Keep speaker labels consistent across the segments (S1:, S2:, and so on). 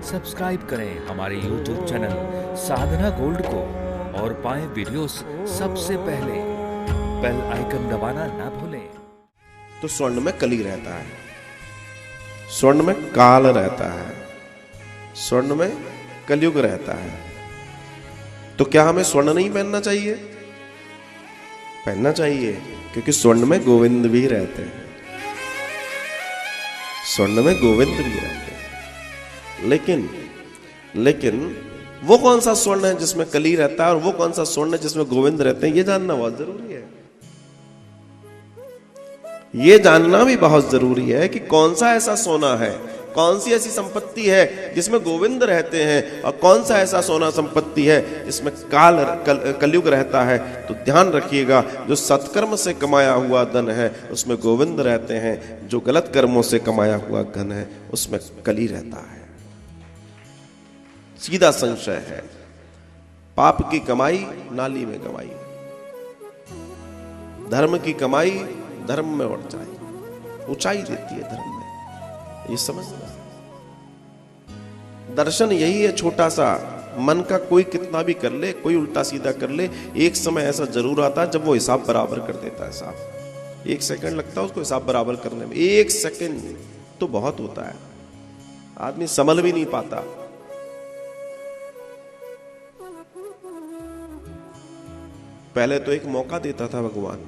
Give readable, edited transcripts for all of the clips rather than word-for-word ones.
S1: Subscribe करें हमारे YouTube channel साधना gold को और पाएं वीडियोस सबसे पहले। बेल आइकन दबाना ना भूलें।
S2: तो स्वर्ण में कली रहता है, स्वर्ण में काल रहता है, स्वर्ण में कलयुग रहता है। तो क्या हमें स्वर्ण नहीं पहनना चाहिए? पहनना चाहिए, क्योंकि स्वर्ण में गोविंद भी रहते हैं, स्वर्ण में गोविंद भी रहते हैं। लेकिन वो कौन सा स्वर्ण है जिसमें कली रहता है और वो कौन सा स्वर्ण है जिसमें गोविंद रहते हैं, ये जानना बहुत जरूरी है। ये जानना भी बहुत जरूरी है कि कौन सा ऐसा सोना है, कौन सी ऐसी संपत्ति है जिसमें गोविंद रहते हैं और कौन सा ऐसा सोना संपत्ति है जिसमें कलयुग रहता है। तो ध्यान रखिएगा, जो सत्कर्म से कमाया हुआ धन है उसमें गोविंद रहते हैं, जो गलत कर्मों से कमाया हुआ धन है उसमें कली रहता है। सीधा संशय है, पाप की कमाई नाली में गवाई, धर्म की कमाई धर्म में उड़ जाए, ऊंचाई देती है धर्म में। ये समझना, दर्शन यही है छोटा सा। मन का कोई कितना भी कर ले, कोई उल्टा सीधा कर ले, एक समय ऐसा जरूर आता है जब वो हिसाब बराबर कर देता है। साहब 1 सेकंड लगता है उसको हिसाब बराबर करने में, 1 सेकंड तो बहुत होता है, आदमी संभल भी नहीं पाता। पहले तो एक मौका देता था भगवान,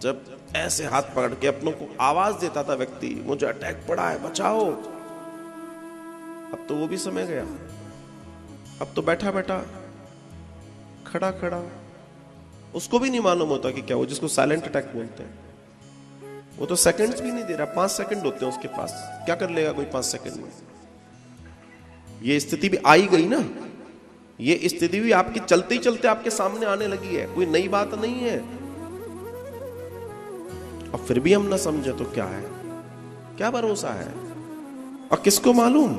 S2: जब ऐसे हाथ पकड़ के अपनों को आवाज देता था व्यक्ति, मुझे अटैक पड़ा है बचाओ। अब तो वो भी समय गया, अब तो बैठा बैठा खड़ा खड़ा, उसको भी नहीं मालूम होता कि क्या, वो जिसको साइलेंट अटैक बोलते हैं, वो तो सेकंड्स भी नहीं दे रहा, 5 सेकंड होते हैं उसके पास, क्या कर लेगा कोई 5 सेकंड में। ये स्थिति भी आई गई ना, ये स्थिति भी आपकी चलते ही चलते आपके सामने आने लगी है, कोई नई बात नहीं है। और फिर भी हम ना समझे तो क्या है, क्या भरोसा है, और किसको मालूम,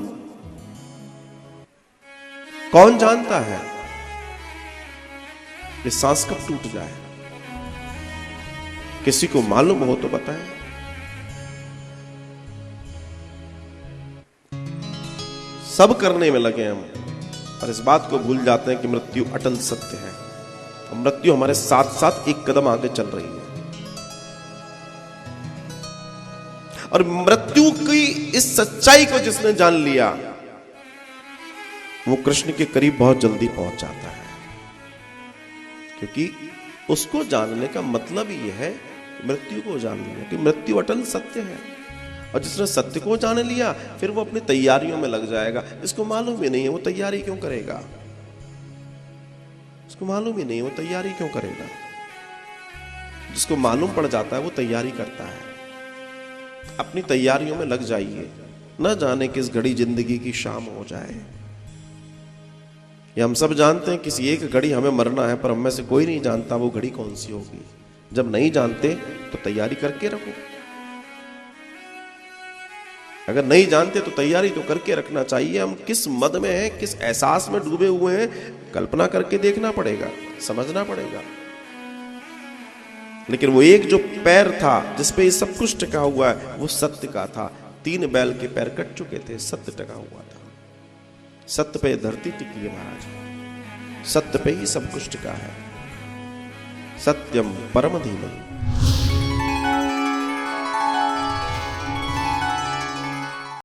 S2: कौन जानता है कि सांस कब टूट जाए। किसी को मालूम हो तो बताएं। सब करने में लगे हम, और इस बात को भूल जाते हैं कि मृत्यु अटल सत्य है, और मृत्यु हमारे साथ साथ एक कदम आगे चल रही है। और मृत्यु की इस सच्चाई को जिसने जान लिया, वो कृष्ण के करीब बहुत जल्दी पहुंच जाता है, क्योंकि उसको जानने का मतलब ही है मृत्यु को जान लिया, कि मृत्यु अटल सत्य है। और जिसने सत्य को जान लिया, फिर वो अपनी तैयारियों में लग जाएगा। इसको मालूम ही नहीं है वो तैयारी क्यों करेगा, इसको मालूम ही नहीं है वो तैयारी क्यों करेगा। जिसको मालूम पड़ जाता है वो तैयारी करता है। अपनी तैयारियों में लग जाइए, न जाने किस घड़ी जिंदगी की शाम हो जाए। ये हम सब जानते हैं किसी एक घड़ी हमें मरना है, पर हम में से कोई नहीं जानता वो घड़ी कौन सी होगी। जब नहीं जानते तो तैयारी करके रखो, अगर नहीं जानते तो तैयारी तो करके रखना चाहिए। हम किस मद में हैं, किस एहसास में डूबे हुए हैं, कल्पना करके देखना पड़ेगा, समझना पड़ेगा। लेकिन वो एक जो पैर था जिसपे ये सब कुछ टिका हुआ है, वो सत्य का था। 3 बैल के पैर कट चुके थे, सत्य टिका हुआ था। सत्य पे धरती टिकी है महाराज, सत्य पे ही सब कुछ टिका है। सत्यम परम धीमहि।